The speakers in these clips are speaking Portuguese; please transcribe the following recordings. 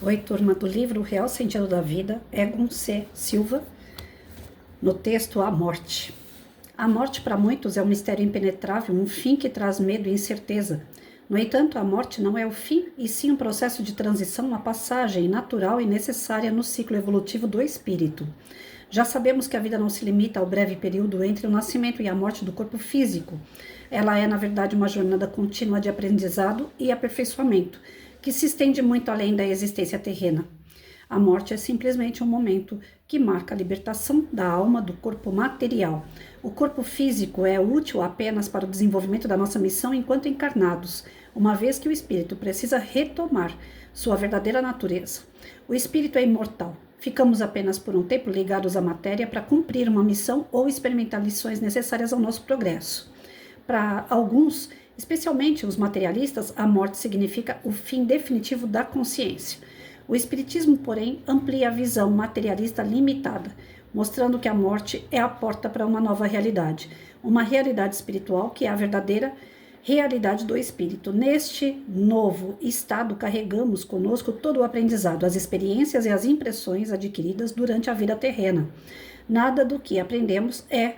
Oi, turma do livro O Real Sentido da Vida, Egon C. Silva, no texto A Morte. A morte para muitos é um mistério impenetrável, um fim que traz medo e incerteza. No entanto, a morte não é o fim, e sim um processo de transição, uma passagem natural e necessária no ciclo evolutivo do espírito. Já sabemos que a vida não se limita ao breve período entre o nascimento e a morte do corpo físico. Ela é, na verdade, uma jornada contínua de aprendizado e aperfeiçoamento, que se estende muito além da existência terrena. A morte é simplesmente um momento que marca a libertação da alma do corpo material. O corpo físico é útil apenas para o desenvolvimento da nossa missão enquanto encarnados, uma vez que o espírito precisa retomar sua verdadeira natureza. O espírito é imortal. Ficamos apenas por um tempo ligados à matéria para cumprir uma missão ou experimentar lições necessárias ao nosso progresso. Para alguns, especialmente os materialistas, a morte significa o fim definitivo da consciência. O Espiritismo, porém, amplia a visão materialista limitada, mostrando que a morte é a porta para uma nova realidade, uma realidade espiritual que é a verdadeira realidade do espírito. Neste novo estado, carregamos conosco todo o aprendizado, as experiências e as impressões adquiridas durante a vida terrena. Nada do que aprendemos é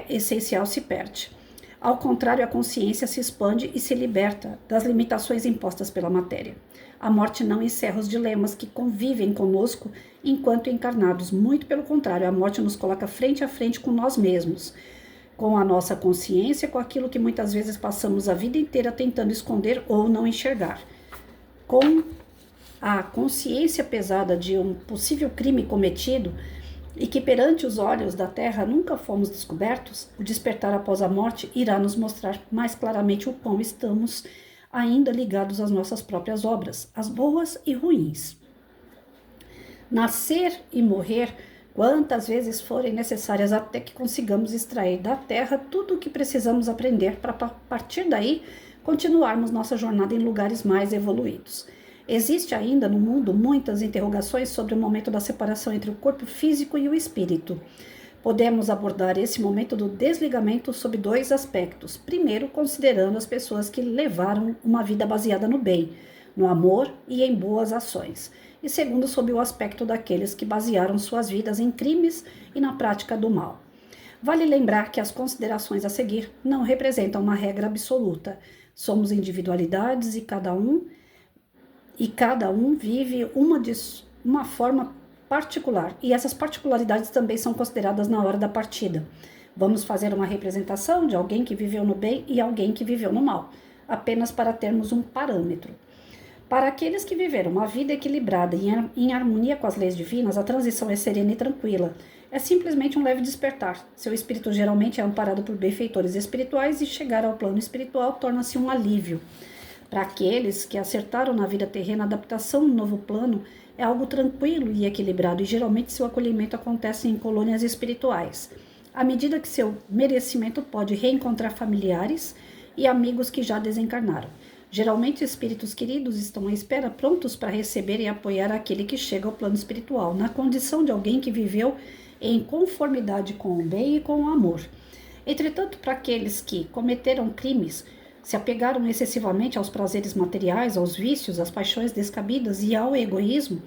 essencial se perde. Ao contrário, a consciência se expande e se liberta das limitações impostas pela matéria. A morte não encerra os dilemas que convivem conosco enquanto encarnados. Muito pelo contrário, a morte nos coloca frente a frente com nós mesmos, com a nossa consciência, com aquilo que muitas vezes passamos a vida inteira tentando esconder ou não enxergar. Com a consciência pesada de um possível crime cometido, e que perante os olhos da terra nunca fomos descobertos, o despertar após a morte irá nos mostrar mais claramente o quão estamos ainda ligados às nossas próprias obras, as boas e ruins. Nascer e morrer, quantas vezes forem necessárias até que consigamos extrair da terra tudo o que precisamos aprender para, a partir daí, continuarmos nossa jornada em lugares mais evoluídos. Existe ainda no mundo muitas interrogações sobre o momento da separação entre o corpo físico e o espírito. Podemos abordar esse momento do desligamento sob dois aspectos. Primeiro, considerando as pessoas que levaram uma vida baseada no bem, no amor e em boas ações. E segundo, sob o aspecto daqueles que basearam suas vidas em crimes e na prática do mal. Vale lembrar que as considerações a seguir não representam uma regra absoluta. Somos individualidades e cada um vive uma forma particular, e essas particularidades também são consideradas na hora da partida. Vamos fazer uma representação de alguém que viveu no bem e alguém que viveu no mal, apenas para termos um parâmetro. Para aqueles que viveram uma vida equilibrada e em harmonia com as leis divinas, a transição é serena e tranquila. É simplesmente um leve despertar. Seu espírito geralmente é amparado por benfeitores espirituais e chegar ao plano espiritual torna-se um alívio. Para aqueles que acertaram na vida terrena, a adaptação no novo plano é algo tranquilo e equilibrado, e geralmente seu acolhimento acontece em colônias espirituais, à medida que seu merecimento pode reencontrar familiares e amigos que já desencarnaram. Geralmente, espíritos queridos estão à espera, prontos para receber e apoiar aquele que chega ao plano espiritual, na condição de alguém que viveu em conformidade com o bem e com o amor. Entretanto, para aqueles que cometeram crimes, se apegaram excessivamente aos prazeres materiais, aos vícios, às paixões descabidas e ao egoísmo,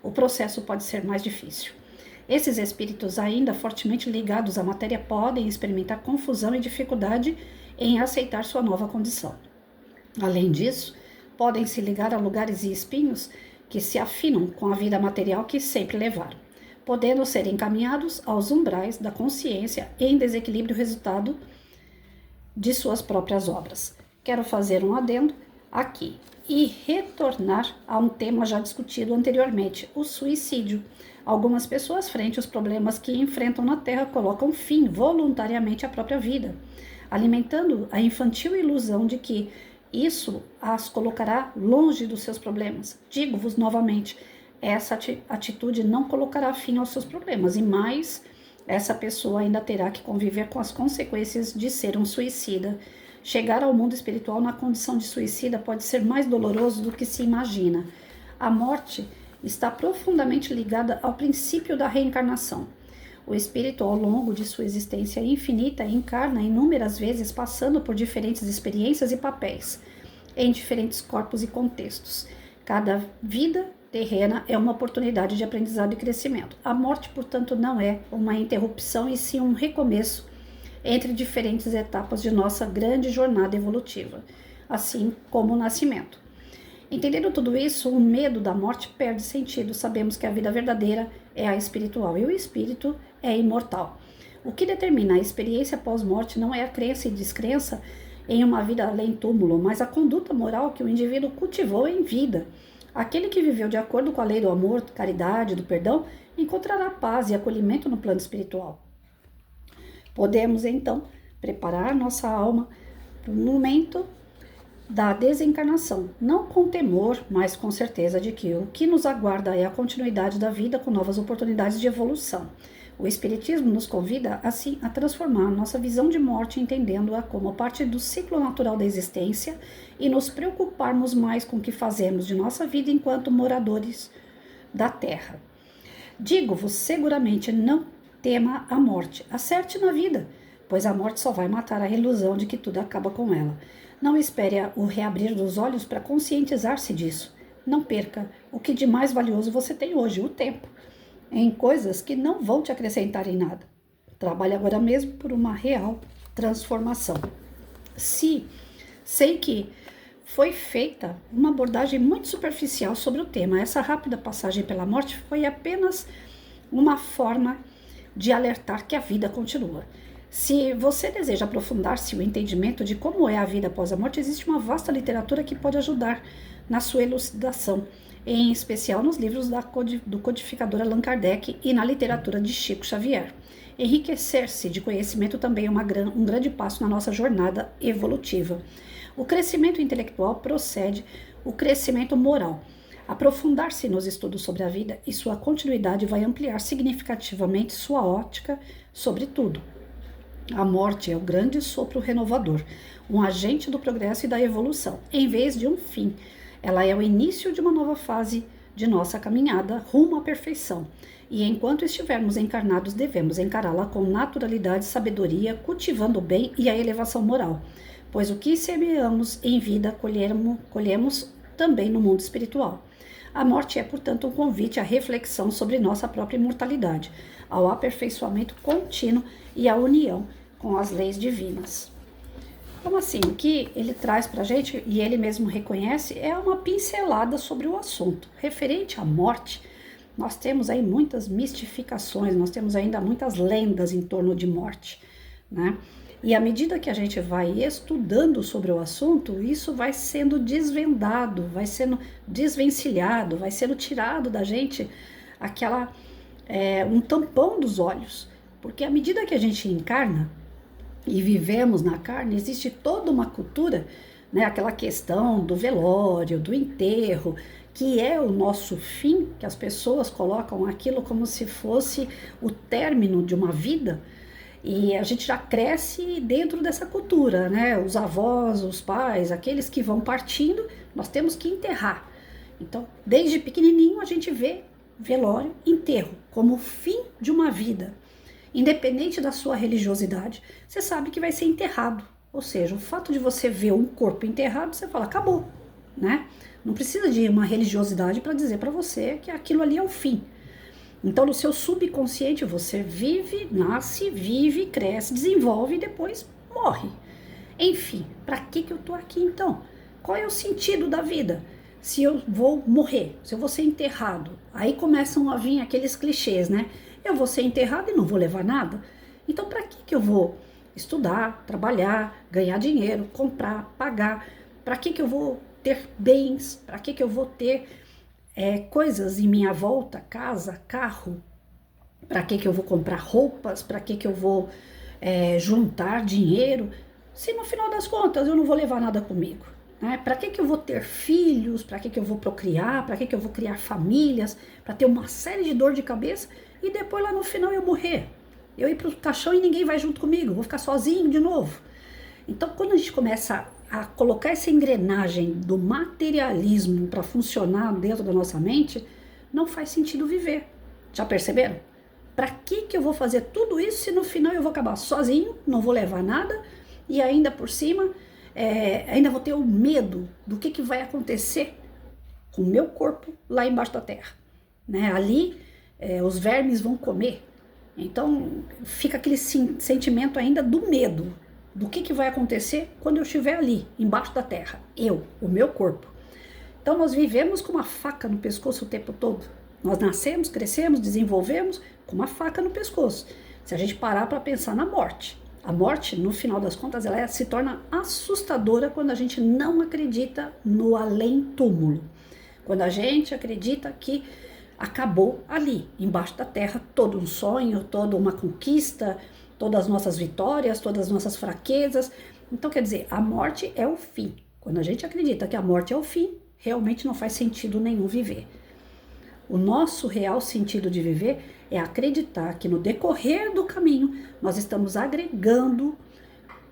o processo pode ser mais difícil. Esses espíritos ainda fortemente ligados à matéria podem experimentar confusão e dificuldade em aceitar sua nova condição. Além disso, podem se ligar a lugares e espinhos que se afinam com a vida material que sempre levaram, podendo ser encaminhados aos umbrais da consciência em desequilíbrio resultado de suas próprias obras. Quero fazer um adendo aqui e retornar a um tema já discutido anteriormente, o suicídio. Algumas pessoas, frente aos problemas que enfrentam na Terra, colocam fim voluntariamente à própria vida, alimentando a infantil ilusão de que isso as colocará longe dos seus problemas. Digo-vos novamente, essa atitude não colocará fim aos seus problemas, e mais, essa pessoa ainda terá que conviver com as consequências de ser um suicida. Chegar ao mundo espiritual na condição de suicida pode ser mais doloroso do que se imagina. A morte está profundamente ligada ao princípio da reencarnação. O espírito, ao longo de sua existência infinita, encarna inúmeras vezes, passando por diferentes experiências e papéis, em diferentes corpos e contextos. Cada vida terrena é uma oportunidade de aprendizado e crescimento. A morte, portanto, não é uma interrupção e sim um recomeço entre diferentes etapas de nossa grande jornada evolutiva, assim como o nascimento. Entendendo tudo isso, o medo da morte perde sentido. Sabemos que a vida verdadeira é a espiritual e o espírito é imortal. O que determina a experiência pós-morte não é a crença e descrença em uma vida além túmulo, mas a conduta moral que o indivíduo cultivou em vida. Aquele que viveu de acordo com a lei do amor, caridade, do perdão, encontrará paz e acolhimento no plano espiritual. Podemos, então, preparar nossa alma para o momento da desencarnação, não com temor, mas com certeza de que o que nos aguarda é a continuidade da vida com novas oportunidades de evolução. O Espiritismo nos convida, assim, a transformar nossa visão de morte, entendendo-a como parte do ciclo natural da existência e nos preocuparmos mais com o que fazemos de nossa vida enquanto moradores da Terra. Digo-vos seguramente, não tema a morte, acerte na vida, pois a morte só vai matar a ilusão de que tudo acaba com ela. Não espere o reabrir dos olhos para conscientizar-se disso. Não perca o que de mais valioso você tem hoje, o tempo, em coisas que não vão te acrescentar em nada. Trabalhe agora mesmo por uma real transformação. Sei que foi feita uma abordagem muito superficial sobre o tema. Essa rápida passagem pela morte foi apenas uma forma de alertar que a vida continua. Se você deseja aprofundar-se o entendimento de como é a vida após a morte, existe uma vasta literatura que pode ajudar na sua elucidação, em especial nos livros do codificador Allan Kardec e na literatura de Chico Xavier. Enriquecer-se de conhecimento também é um grande passo na nossa jornada evolutiva. O crescimento intelectual procede o crescimento moral. Aprofundar-se nos estudos sobre a vida e sua continuidade vai ampliar significativamente sua ótica sobre tudo. A morte é o grande sopro renovador, um agente do progresso e da evolução, em vez de um fim. Ela é o início de uma nova fase de nossa caminhada rumo à perfeição. E enquanto estivermos encarnados, devemos encará-la com naturalidade e sabedoria, cultivando o bem e a elevação moral. Pois o que semeamos em vida, colhemos também no mundo espiritual. A morte é, portanto, um convite à reflexão sobre nossa própria imortalidade, ao aperfeiçoamento contínuo e à união com as leis divinas. Então, assim, o que ele traz para a gente, e ele mesmo reconhece, é uma pincelada sobre o assunto. Referente à morte, nós temos aí muitas mistificações, nós temos ainda muitas lendas em torno de morte, né? E à medida que a gente vai estudando sobre o assunto, isso vai sendo desvendado, vai sendo desvencilhado, vai sendo tirado da gente um tampão dos olhos. Porque à medida que a gente encarna e vivemos na carne, existe toda uma cultura, né? Aquela questão do velório, do enterro, que é o nosso fim, que as pessoas colocam aquilo como se fosse o término de uma vida. E a gente já cresce dentro dessa cultura, né? Os avós, os pais, aqueles que vão partindo, nós temos que enterrar. Então, desde pequenininho a gente vê velório, enterro, como o fim de uma vida. Independente da sua religiosidade, você sabe que vai ser enterrado. Ou seja, o fato de você ver um corpo enterrado, você fala, acabou, né? Não precisa de uma religiosidade para dizer para você que aquilo ali é o fim. Então, no seu subconsciente, você vive, nasce, vive, cresce, desenvolve e depois morre. Enfim, para que eu tô aqui então? Qual é o sentido da vida? Se eu vou morrer, se eu vou ser enterrado, aí começam a vir aqueles clichês, né? Eu vou ser enterrado e não vou levar nada. Então, para que eu vou estudar, trabalhar, ganhar dinheiro, comprar, pagar? Para que eu vou ter bens? Para que eu vou ter coisas em minha volta, casa, carro? Para que eu vou comprar roupas? Para que eu vou juntar dinheiro? Se no final das contas eu não vou levar nada comigo, né? Para que eu vou ter filhos? Para que eu vou procriar? Para que eu vou criar famílias? Para ter uma série de dor de cabeça e depois lá no final eu morrer? Eu ir para o caixão e ninguém vai junto comigo, vou ficar sozinho de novo. Então, quando a gente começa a colocar essa engrenagem do materialismo para funcionar dentro da nossa mente, não faz sentido viver. Já perceberam? Para que eu vou fazer tudo isso se no final eu vou acabar sozinho, não vou levar nada e ainda por cima, ainda vou ter o medo do que vai acontecer com o meu corpo lá embaixo da terra, né? Ali os vermes vão comer. Então fica aquele sentimento ainda do medo, do que vai acontecer quando eu estiver ali, embaixo da terra, o meu corpo. Então nós vivemos com uma faca no pescoço o tempo todo. Nós nascemos, crescemos, desenvolvemos com uma faca no pescoço. Se a gente parar para pensar na morte, a morte, no final das contas, ela se torna assustadora quando a gente não acredita no além-túmulo. Quando a gente acredita que acabou ali, embaixo da terra, todo um sonho, toda uma conquista, todas as nossas vitórias, todas as nossas fraquezas. Então, quer dizer, a morte é o fim. Quando a gente acredita que a morte é o fim, realmente não faz sentido nenhum viver. O nosso real sentido de viver é acreditar que no decorrer do caminho nós estamos agregando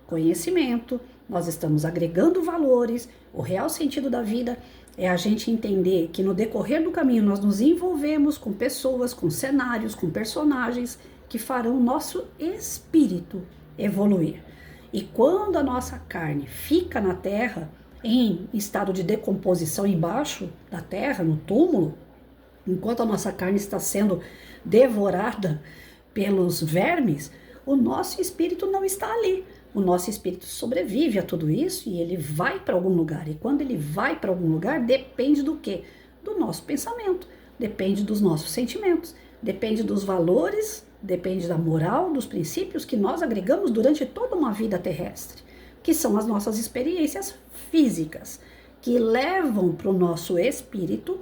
conhecimento, nós estamos agregando valores. O real sentido da vida é a gente entender que no decorrer do caminho nós nos envolvemos com pessoas, com cenários, com personagens que farão o nosso espírito evoluir. E quando a nossa carne fica na terra, em estado de decomposição embaixo da terra, no túmulo, enquanto a nossa carne está sendo devorada pelos vermes, o nosso espírito não está ali. O nosso espírito sobrevive a tudo isso e ele vai para algum lugar. E quando ele vai para algum lugar, depende do quê? Do nosso pensamento, depende dos nossos sentimentos, depende dos valores, depende da moral, dos princípios que nós agregamos durante toda uma vida terrestre, que são as nossas experiências físicas, que levam para o nosso espírito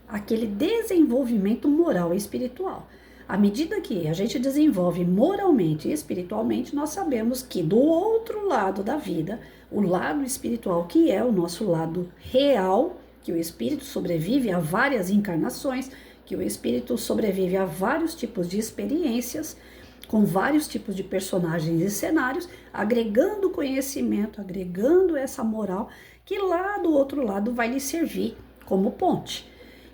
aquele desenvolvimento moral e espiritual. À medida que a gente desenvolve moralmente e espiritualmente, nós sabemos que do outro lado da vida, o lado espiritual, que é o nosso lado real, que o espírito sobrevive a várias encarnações, que o espírito sobrevive a vários tipos de experiências, com vários tipos de personagens e cenários, agregando conhecimento, agregando essa moral, que lá do outro lado vai lhe servir como ponte.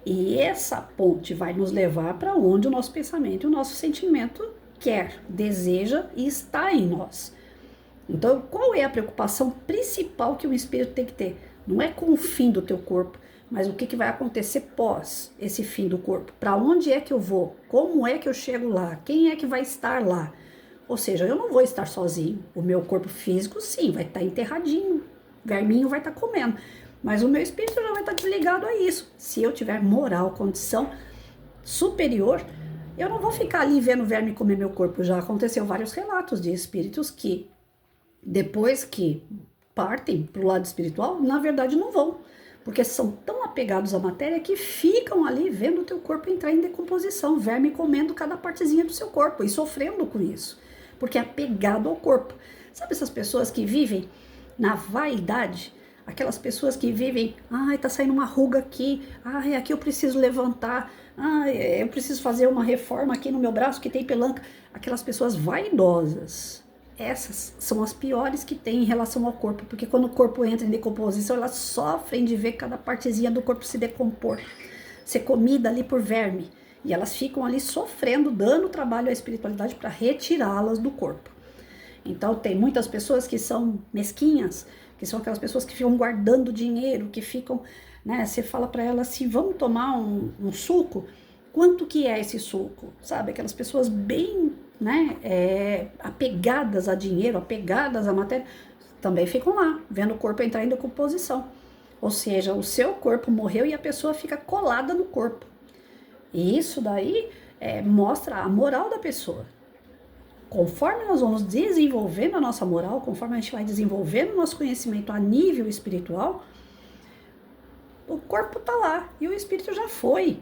E essa ponte vai nos levar para onde o nosso pensamento e o nosso sentimento quer, deseja e está em nós. Então, qual é a preocupação principal que o espírito tem que ter? Não é com o fim do teu corpo, mas o que vai acontecer pós esse fim do corpo. Para onde é que eu vou? Como é que eu chego lá? Quem é que vai estar lá? Ou seja, eu não vou estar sozinho. O meu corpo físico, sim, vai estar enterradinho. O verminho vai estar comendo. Mas o meu espírito já vai estar desligado a isso. Se eu tiver moral, condição superior, eu não vou ficar ali vendo o verme comer meu corpo. Já aconteceu vários relatos de espíritos que, depois que partem para o lado espiritual, na verdade não vão. Porque são tão apegados à matéria que ficam ali vendo o teu corpo entrar em decomposição, verme comendo cada partezinha do seu corpo e sofrendo com isso. Porque é apegado ao corpo. Sabe essas pessoas que vivem na vaidade? Aquelas pessoas que vivem, tá saindo uma ruga aqui, aqui eu preciso levantar, eu preciso fazer uma reforma aqui no meu braço que tem pelanca. Aquelas pessoas vaidosas, essas são as piores que tem em relação ao corpo, porque quando o corpo entra em decomposição, elas sofrem de ver cada partezinha do corpo se decompor, ser comida ali por verme, e elas ficam ali sofrendo, dando trabalho à espiritualidade para retirá-las do corpo. Então tem muitas pessoas que são mesquinhas, que são aquelas pessoas que ficam guardando dinheiro, que ficam, né, você fala para elas assim, vamos tomar um suco, quanto que é esse suco? Sabe, aquelas pessoas bem, né, apegadas a dinheiro, apegadas à matéria, também ficam lá, vendo o corpo entrar em decomposição. Ou seja, o seu corpo morreu e a pessoa fica colada no corpo. E isso daí mostra a moral da pessoa. Conforme nós vamos desenvolvendo a nossa moral, conforme a gente vai desenvolvendo o nosso conhecimento a nível espiritual, o corpo tá lá e o espírito já foi.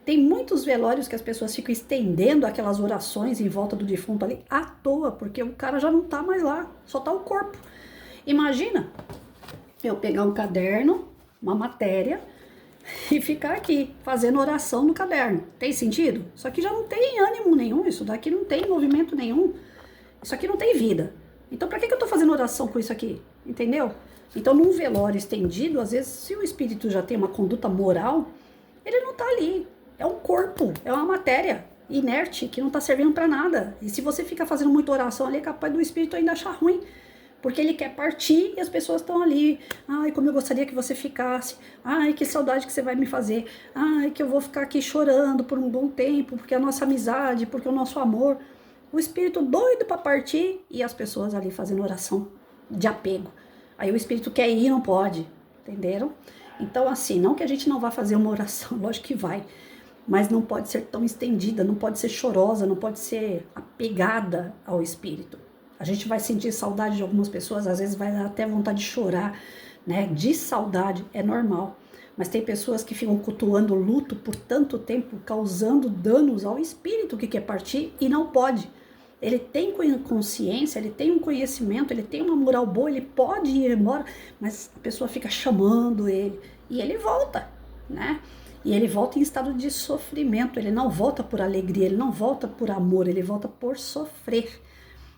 Tem muitos velórios que as pessoas ficam estendendo aquelas orações em volta do defunto ali à toa, porque o cara já não tá mais lá, só tá o corpo. Imagina eu pegar um caderno, uma matéria, e ficar aqui fazendo oração no caderno. Tem sentido? Isso aqui já não tem ânimo nenhum, isso daqui não tem movimento nenhum, isso aqui não tem vida. Então pra que eu tô fazendo oração com isso aqui? Entendeu? Então num velório estendido, às vezes se o espírito já tem uma conduta moral, ele não tá ali, é um corpo, é uma matéria inerte que não tá servindo pra nada. E se você fica fazendo muita oração ali, é capaz do espírito ainda achar ruim, Porque ele quer partir e as pessoas estão ali. Ai, como eu gostaria que você ficasse. Ai, que saudade que você vai me fazer. Ai, que eu vou ficar aqui chorando por um bom tempo, porque a nossa amizade, porque o nosso amor. O espírito doido para partir e as pessoas ali fazendo oração de apego. Aí o espírito quer ir e não pode. Entenderam? Então, assim, não que a gente não vá fazer uma oração, lógico que vai. Mas não pode ser tão estendida, não pode ser chorosa, não pode ser apegada ao espírito. A gente vai sentir saudade de algumas pessoas, às vezes vai dar até vontade de chorar, né? De saudade, é normal. Mas tem pessoas que ficam cultuando o luto por tanto tempo, causando danos ao espírito que quer partir e não pode. Ele tem consciência, ele tem um conhecimento, ele tem uma moral boa, ele pode ir embora, mas a pessoa fica chamando ele e ele volta, né? E ele volta em estado de sofrimento, ele não volta por alegria, ele não volta por amor, ele volta por sofrer.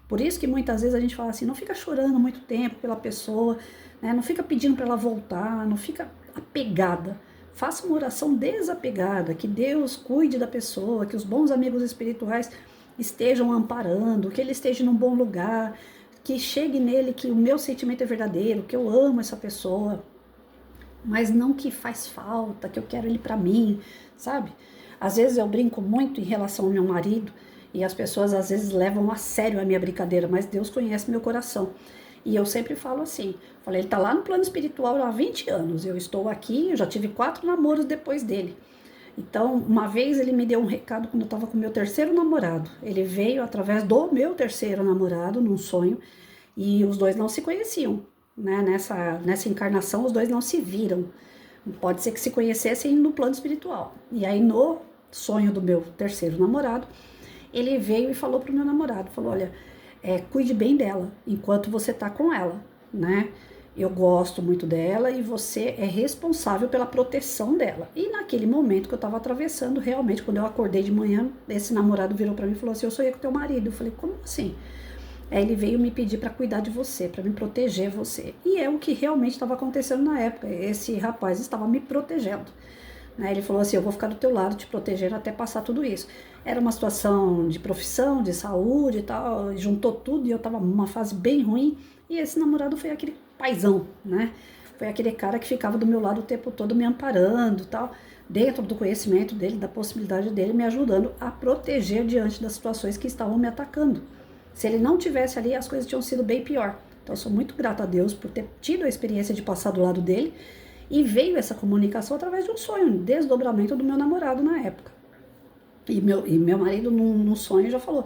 Por isso que muitas vezes a gente fala assim, não fica chorando muito tempo pela pessoa, né? Não fica pedindo para ela voltar, não fica apegada. Faça uma oração desapegada, que Deus cuide da pessoa, que os bons amigos espirituais estejam amparando, que ele esteja num bom lugar, que chegue nele que o meu sentimento é verdadeiro, que eu amo essa pessoa, mas não que faz falta, que eu quero ele para mim, sabe? Às vezes eu brinco muito em relação ao meu marido, e as pessoas às vezes levam a sério a minha brincadeira, mas Deus conhece meu coração. E eu sempre falo assim, falei, ele tá lá no plano espiritual há 20 anos, eu estou aqui, eu já tive 4 namoros depois dele. Então, uma vez ele me deu um recado quando eu estava com o meu terceiro namorado. Ele veio através do meu terceiro namorado, num sonho, e os dois não se conheciam, né? Nessa encarnação, os dois não se viram. Pode ser que se conhecessem no plano espiritual. E aí, no sonho do meu terceiro namorado, ele veio e falou pro meu namorado, falou, olha, cuide bem dela, enquanto você tá com ela, né? Eu gosto muito dela e você é responsável pela proteção dela. E naquele momento que eu tava atravessando, realmente, quando eu acordei de manhã, esse namorado virou pra mim e falou assim, eu sonhei com teu marido. Eu falei, como assim? Aí ele veio me pedir para cuidar de você, para me proteger você. E é o que realmente estava acontecendo na época. Esse rapaz estava me protegendo. Ele falou assim, eu vou ficar do teu lado, te protegendo até passar tudo isso. Era uma situação de profissão, de saúde e tal, juntou tudo e eu tava numa fase bem ruim. E esse namorado foi aquele paizão, né? Foi aquele cara que ficava do meu lado o tempo todo me amparando e tal, dentro do conhecimento dele, da possibilidade dele, me ajudando a proteger diante das situações que estavam me atacando. Se ele não tivesse ali, as coisas tinham sido bem pior. Então eu sou muito grata a Deus por ter tido a experiência de passar do lado dele. E veio essa comunicação através de um sonho, um desdobramento do meu namorado na época. E meu marido, num sonho, já falou,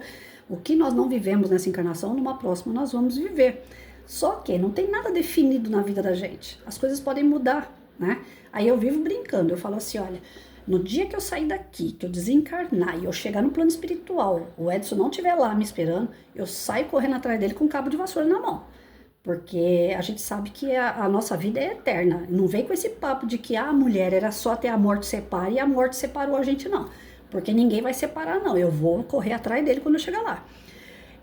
o que nós não vivemos nessa encarnação, numa próxima nós vamos viver. Só que não tem nada definido na vida da gente. As coisas podem mudar, né? Aí eu vivo brincando, eu falo assim, olha, no dia que eu sair daqui, que eu desencarnar e eu chegar no plano espiritual, o Edson não estiver lá me esperando, eu saio correndo atrás dele com um cabo de vassoura na mão. Porque a gente sabe que a nossa vida é eterna. Não vem com esse papo de que a mulher era só até a morte separa e a morte separou a gente, não. Porque ninguém vai separar, não. Eu vou correr atrás dele quando eu chegar lá.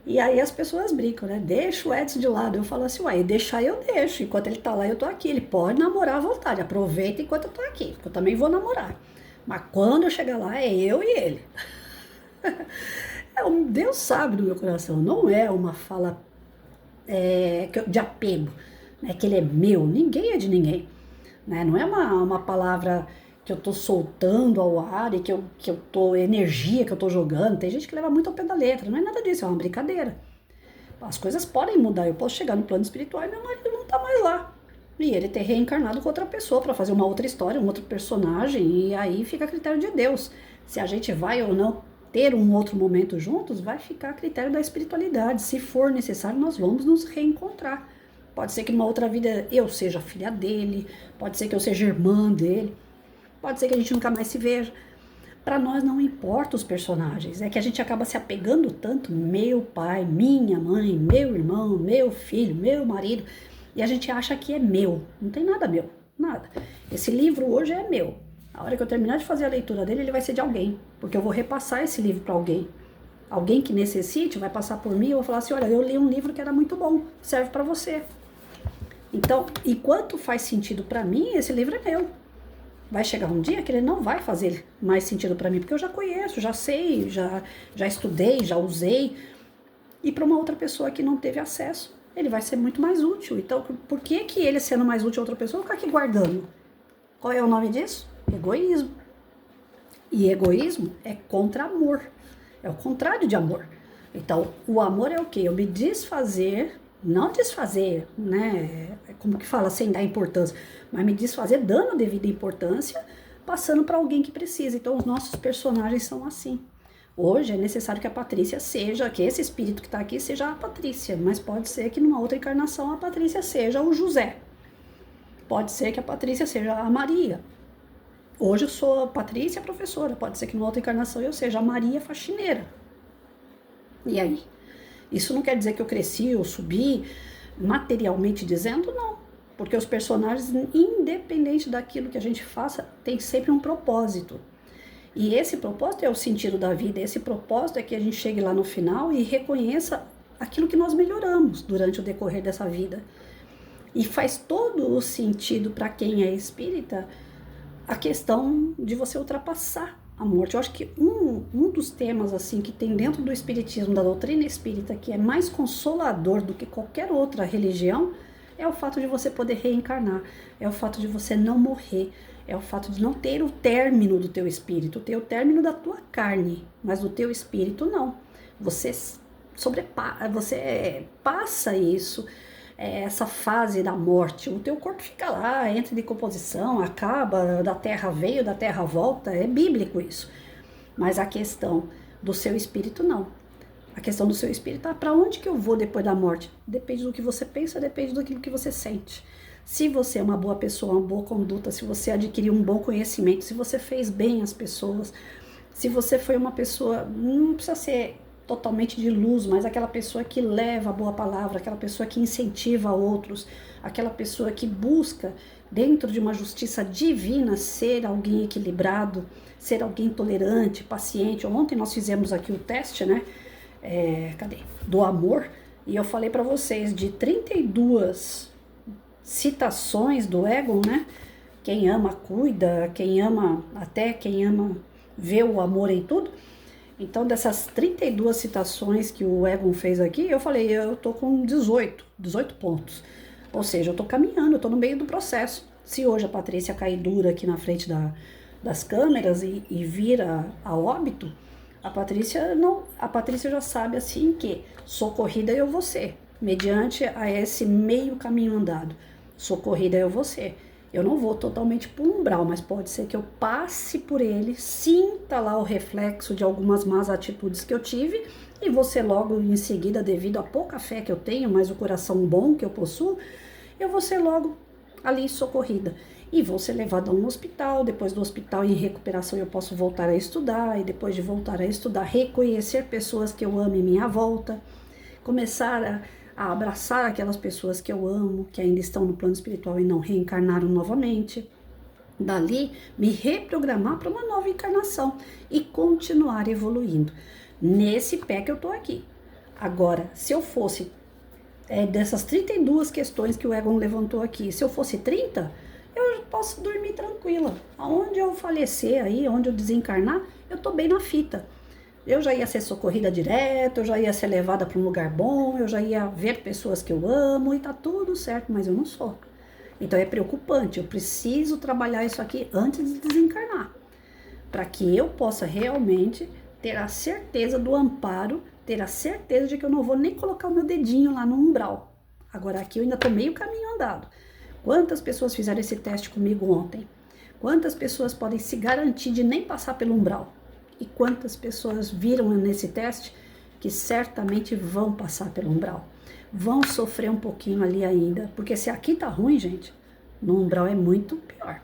E aí as pessoas brincam, né? Deixa o Edson de lado. Eu falo assim, uai, deixar eu deixo. Enquanto ele tá lá, eu tô aqui. Ele pode namorar à vontade. Aproveita enquanto eu tô aqui. Porque eu também vou namorar. Mas quando eu chegar lá, é eu e ele. Deus sabe do meu coração. Não é uma fala de apego, né, que ele é meu, ninguém é de ninguém, né, não é uma palavra que eu tô soltando ao ar e que eu tô energia que eu tô jogando, tem gente que leva muito ao pé da letra, não é nada disso, é uma brincadeira, as coisas podem mudar, eu posso chegar no plano espiritual e meu marido não tá mais lá, e ele ter reencarnado com outra pessoa para fazer uma outra história, um outro personagem, e aí fica a critério de Deus, se a gente vai ou não ter um outro momento juntos, vai ficar a critério da espiritualidade. Se for necessário, nós vamos nos reencontrar. Pode ser que numa outra vida eu seja filha dele, pode ser que eu seja irmã dele, pode ser que a gente nunca mais se veja. Para nós não importa os personagens, é que a gente acaba se apegando tanto, meu pai, minha mãe, meu irmão, meu filho, meu marido, e a gente acha que é meu. Não tem nada meu, nada. Esse livro hoje é meu. A hora que eu terminar de fazer a leitura dele, ele vai ser de alguém, porque eu vou repassar esse livro para alguém. Alguém que necessite vai passar por mim e eu vou falar assim, olha, eu li um livro que era muito bom, serve para você. Então, enquanto faz sentido para mim, esse livro é meu. Vai chegar um dia que ele não vai fazer mais sentido para mim, porque eu já conheço, já sei, já estudei, já usei. E para uma outra pessoa que não teve acesso, ele vai ser muito mais útil. Então, por que que ele, sendo mais útil a outra pessoa, vai ficar aqui guardando? Qual é o nome disso? Egoísmo. E egoísmo é contra amor. É o contrário de amor. Então, o amor é o quê? Eu me desfazer, não desfazer, né? Como que fala, sem dar importância, mas me desfazer dando a devida importância, passando para alguém que precisa. Então, os nossos personagens são assim. Hoje é necessário que a Patrícia seja, que esse espírito que está aqui seja a Patrícia, mas pode ser que numa outra encarnação a Patrícia seja o José. Pode ser que a Patrícia seja a Maria. Hoje eu sou a Patrícia professora, pode ser que numa outra encarnação eu seja a Maria faxineira. E aí? Isso não quer dizer que eu cresci ou subi, materialmente dizendo, não. Porque os personagens, independente daquilo que a gente faça, tem sempre um propósito. E esse propósito é o sentido da vida, esse propósito é que a gente chegue lá no final e reconheça aquilo que nós melhoramos durante o decorrer dessa vida. E faz todo o sentido para quem é espírita a questão de você ultrapassar a morte. Eu acho que um dos temas assim que tem dentro do espiritismo, da doutrina espírita, que é mais consolador do que qualquer outra religião, é o fato de você poder reencarnar, é o fato de você não morrer, é o fato de não ter o término do teu espírito, ter o término da tua carne, mas do teu espírito não. Você passa isso, essa fase da morte, o teu corpo fica lá, entra em decomposição, acaba, da terra veio, da terra volta, é bíblico isso. Mas a questão do seu espírito não. A questão do seu espírito, para onde que eu vou depois da morte? Depende do que você pensa, depende daquilo que você sente. Se você é uma boa pessoa, uma boa conduta, se você adquiriu um bom conhecimento, se você fez bem às pessoas, se você foi uma pessoa, não precisa ser totalmente de luz, mas aquela pessoa que leva a boa palavra, aquela pessoa que incentiva outros, aquela pessoa que busca, dentro de uma justiça divina, ser alguém equilibrado, ser alguém tolerante, paciente. Ontem nós fizemos aqui o teste, né? Do amor, e eu falei para vocês de 32 citações do Egon, né? Quem ama cuida, quem ama vê o amor em tudo. Então, dessas 32 citações que o Egon fez aqui, eu falei, eu tô com 18 pontos. Ou seja, eu tô caminhando, eu tô no meio do processo. Se hoje a Patrícia cair dura aqui na frente das câmeras e vir a óbito, a Patrícia já sabe assim que socorrida eu vou ser, mediante a esse meio caminho andado. Socorrida eu vou ser. Eu não vou totalmente para o umbral, mas pode ser que eu passe por ele, sinta lá o reflexo de algumas más atitudes que eu tive e vou ser logo em seguida, devido à pouca fé que eu tenho, mas o coração bom que eu possuo, eu vou ser logo ali socorrida. E vou ser levada a um hospital, depois do hospital em recuperação eu posso voltar a estudar, e depois de voltar a estudar, reconhecer pessoas que eu amo em minha volta, começar a abraçar aquelas pessoas que eu amo, que ainda estão no plano espiritual e não reencarnaram novamente. Dali, me reprogramar para uma nova encarnação e continuar evoluindo. Nesse pé que eu tô aqui. Agora, se eu fosse dessas 32 questões que o Egon levantou aqui, se eu fosse 30, eu posso dormir tranquila. Aonde eu falecer aí, onde eu desencarnar, eu tô bem na fita. Eu já ia ser socorrida direto, eu já ia ser levada para um lugar bom, eu já ia ver pessoas que eu amo e tá tudo certo, mas eu não sou. Então é preocupante, eu preciso trabalhar isso aqui antes de desencarnar, para que eu possa realmente ter a certeza do amparo, ter a certeza de que eu não vou nem colocar o meu dedinho lá no umbral. Agora aqui eu ainda tô meio caminho andado. Quantas pessoas fizeram esse teste comigo ontem? Quantas pessoas podem se garantir de nem passar pelo umbral? E quantas pessoas viram nesse teste que certamente vão passar pelo umbral? Vão sofrer um pouquinho ali ainda, porque se aqui tá ruim, gente, no umbral é muito pior.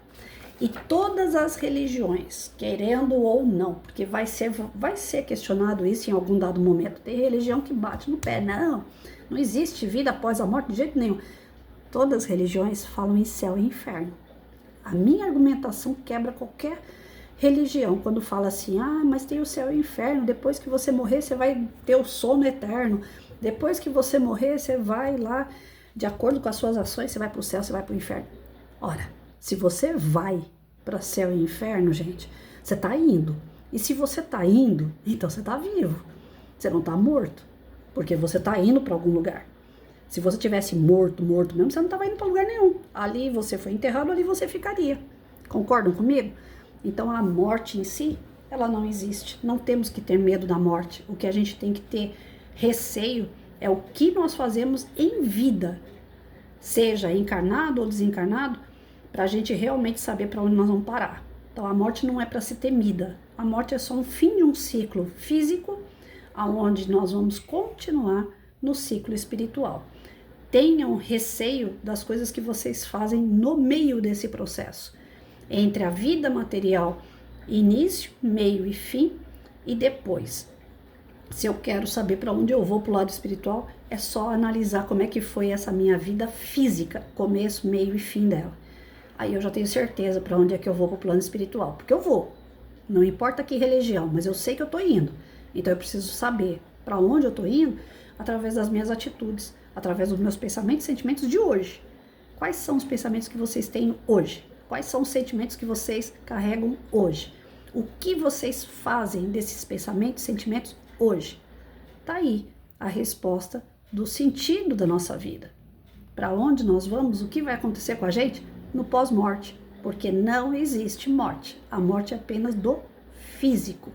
E todas as religiões, querendo ou não, porque vai ser questionado isso em algum dado momento. Tem religião que bate no pé, não existe vida após a morte de jeito nenhum. Todas as religiões falam em céu e inferno. A minha argumentação quebra qualquer religião, quando fala assim, mas tem o céu e o inferno, depois que você morrer, você vai ter o sono eterno, depois que você morrer, você vai lá, de acordo com as suas ações, você vai para o céu, você vai para o inferno. Ora, se você vai para céu e inferno, gente, você está indo, e se você está indo, então você está vivo, você não está morto, porque você está indo para algum lugar. Se você tivesse morto mesmo, você não estava indo para lugar nenhum. Ali você foi enterrado, ali você ficaria. Concordam comigo? Então a morte em si, ela não existe. Não temos que ter medo da morte. O que a gente tem que ter receio é o que nós fazemos em vida, seja encarnado ou desencarnado, para a gente realmente saber para onde nós vamos parar. Então a morte não é para ser temida. A morte é só um fim de um ciclo físico, aonde nós vamos continuar no ciclo espiritual. Tenham receio das coisas que vocês fazem no meio desse processo, entre a vida material, início, meio e fim, e depois. Se eu quero saber para onde eu vou para o lado espiritual, é só analisar como é que foi essa minha vida física, começo, meio e fim dela. Aí eu já tenho certeza para onde é que eu vou para o plano espiritual, porque eu vou. Não importa que religião, mas eu sei que eu estou indo. Então eu preciso saber para onde eu estou indo através das minhas atitudes, através dos meus pensamentos e sentimentos de hoje. Quais são os pensamentos que vocês têm hoje? Quais são os sentimentos que vocês carregam hoje? O que vocês fazem desses pensamentos e sentimentos hoje? Tá aí a resposta do sentido da nossa vida. Para onde nós vamos? O que vai acontecer com a gente no pós-morte? Porque não existe morte. A morte é apenas do físico.